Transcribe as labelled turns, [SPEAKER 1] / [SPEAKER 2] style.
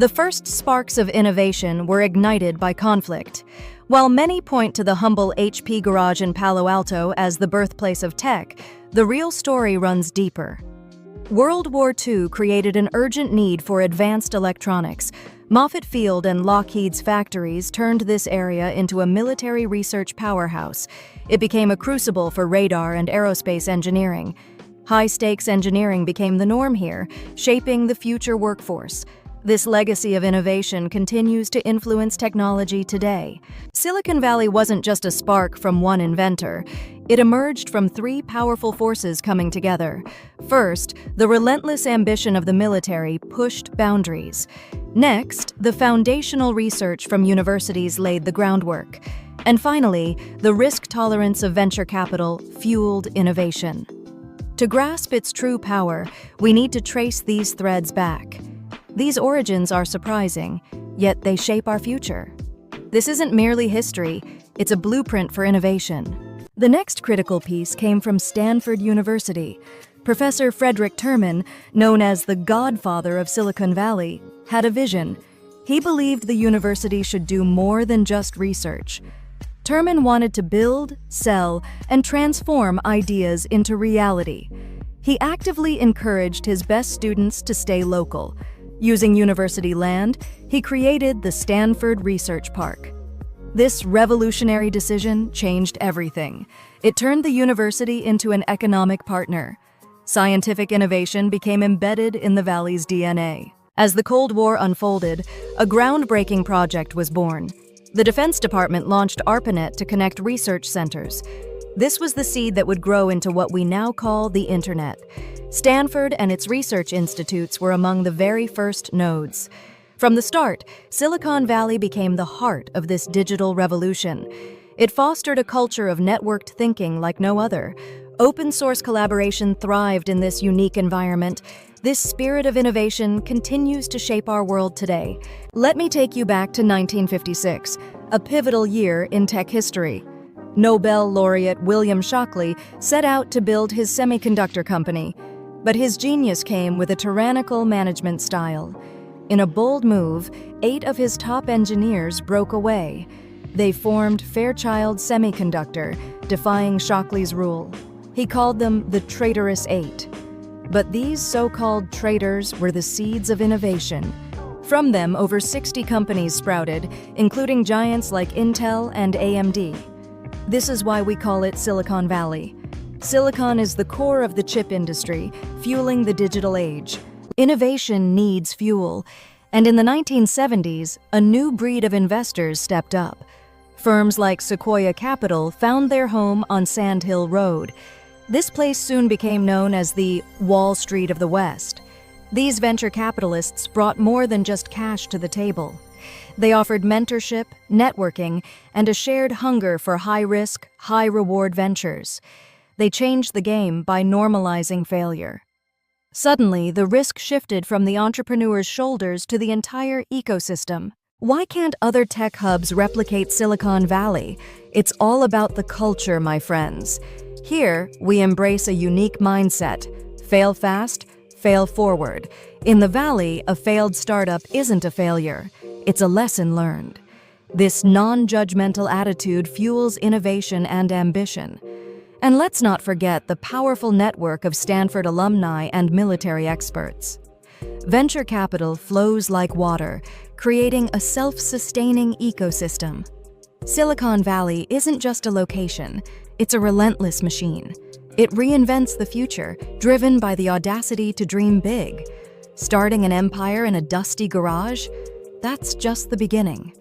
[SPEAKER 1] The first sparks of innovation were ignited by conflict. While many point to the humble HP garage in Palo Alto as the birthplace of tech, the real story runs deeper. World War II created an urgent need for advanced electronics. Moffett Field and Lockheed's factories turned this area into a military research powerhouse. It became a crucible for radar and aerospace engineering. High-stakes engineering became the norm here, shaping the future workforce. This legacy of innovation continues to influence technology today. Silicon Valley wasn't just a spark from one inventor. It emerged from three powerful forces coming together. First, the relentless ambition of the military pushed boundaries. Next, the foundational research from universities laid the groundwork. And finally, the risk tolerance of venture capital fueled innovation. To grasp its true power, we need to trace these threads back. These origins are surprising, yet they shape our future. This isn't merely history, it's a blueprint for innovation. The next critical piece came from Stanford University. Professor Frederick Terman, known as the godfather of Silicon Valley, had a vision. He believed the university should do more than just research. Terman wanted to build, sell, and transform ideas into reality. He actively encouraged his best students to stay local. Using university land, he created the Stanford Research Park. This revolutionary decision changed everything. It turned the university into an economic partner. Scientific innovation became embedded in the valley's DNA. As the Cold War unfolded, a groundbreaking project was born. The Defense Department launched ARPANET to connect research centers. This was the seed that would grow into what we now call the Internet. Stanford and its research institutes were among the very first nodes. From the start, Silicon Valley became the heart of this digital revolution. It fostered a culture of networked thinking like no other. Open source collaboration thrived in this unique environment. This spirit of innovation continues to shape our world today. Let me take you back to 1956, a pivotal year in tech history. Nobel laureate William Shockley set out to build his semiconductor company. But his genius came with a tyrannical management style. In a bold move, 8 of his top engineers broke away. They formed Fairchild Semiconductor, defying Shockley's rule. He called them the Traitorous Eight. But these so-called traitors were the seeds of innovation. From them, over 60 companies sprouted, including giants like Intel and AMD. This is why we call it Silicon Valley. Silicon is the core of the chip industry, fueling the digital age. Innovation needs fuel, and in the 1970s, a new breed of investors stepped up. Firms like Sequoia Capital found their home on Sand Hill Road. This place soon became known as the Wall Street of the West. These venture capitalists brought more than just cash to the table. They offered mentorship, networking, and a shared hunger for high-risk, high-reward ventures. They changed the game by normalizing failure. Suddenly, the risk shifted from the entrepreneur's shoulders to the entire ecosystem. Why can't other tech hubs replicate Silicon Valley? It's all about the culture, my friends. Here, we embrace a unique mindset. Fail fast, fail forward. In the Valley, a failed startup isn't a failure. It's a lesson learned. This non-judgmental attitude fuels innovation and ambition. And let's not forget the powerful network of Stanford alumni and military experts. Venture capital flows like water, creating a self-sustaining ecosystem. Silicon Valley isn't just a location, it's a relentless machine. It reinvents the future, driven by the audacity to dream big. Starting an empire in a dusty garage? That's just the beginning.